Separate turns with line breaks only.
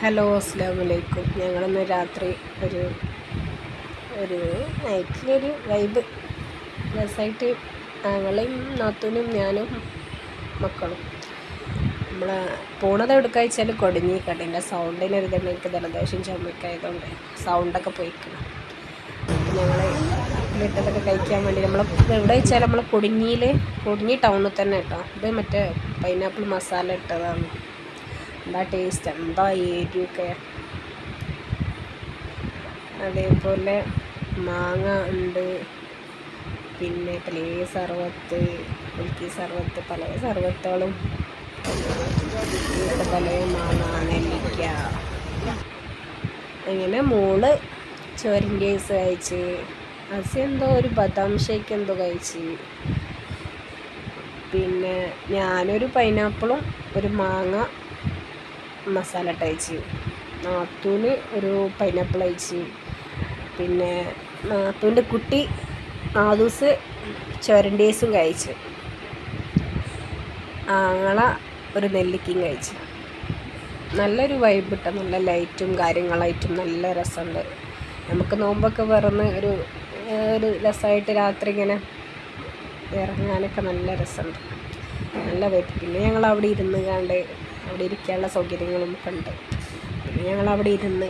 Hello, അസ്സലാമു അലൈക്കും. ഞങ്ങളിന്ന് രാത്രി ഒരു ഒരു നൈറ്റിലൊരു വൈബ് രസമായിട്ട് ഞങ്ങളെയും നാത്തൂനും ഞാനും മക്കളും നമ്മൾ പോണത് എവിടേക്കാ വെച്ചാൽ കൊടിഞ്ഞി കടേൻ്റെ സൗണ്ടിനൊരു തന്നെ എനിക്ക് ജലദോഷം ചുമയൊക്കെ ആയതുകൊണ്ട് സൗണ്ടൊക്കെ പോയിക്കണം. അപ്പം ഞങ്ങൾ അപ്പിലിട്ടതൊക്കെ കഴിക്കാൻ വേണ്ടി നമ്മൾ എവിടെ വെച്ചാൽ നമ്മൾ കൊടിഞ്ഞി ടൗണിൽ തന്നെ കേട്ടോ. ഇത് മറ്റേ പൈനാപ്പിൾ മസാല ഇട്ടതാണ്. എന്താ ടേസ്റ്റ്, എന്താ എരിവൊക്കെ. അതേപോലെ മാങ്ങ ഉണ്ട്, പിന്നെ പല സർവത്ത്, കുൽക്കി സർവത്ത്, പല സർവത്തുകളും, പല മാങ്ങ, നെല്ലിക്ക. അങ്ങനെ മോള് ചോരൻ്റെസ് കഴിച്ച്, എന്തോ ഒരു ബദാം ഷേക്ക് എന്തോ കഴിച്ച്, പിന്നെ ഞാനൊരു പൈനാപ്പിളും ഒരു മാങ്ങ മസാല ഇട്ട് കഴിച്ച്, നാത്തൂന് ഒരു പൈനാപ്പിൾ കഴിച്ച്, പിന്നെ നാത്തൂൻ്റെ കുട്ടി നാദൂസ് ചൊരണ്ടീസും കഴിച്ച്, ആങ്ങള ഒരു നെല്ലിക്കയും കഴിച്ച്. നല്ലൊരു വൈബ് ഇട്ട, നല്ല ലൈറ്റും കാര്യങ്ങളായിട്ടും നല്ല രസമുണ്ട്. നമുക്ക് നോമ്പൊക്കെ പറന്ന് ഒരു രസമായിട്ട് രാത്രി ഇങ്ങനെ ഇറങ്ങാനൊക്കെ നല്ല രസമുണ്ട്, നല്ല വൈബ്. പിന്നെ ഞങ്ങൾ അവിടെ ഇരുന്ന് കണ്ട് അവിടെ ഇരിക്കാനുള്ള സൗകര്യങ്ങളും ഒക്കെ ഉണ്ട്. പിന്നെ ഞങ്ങളവിടെ ഇരുന്ന്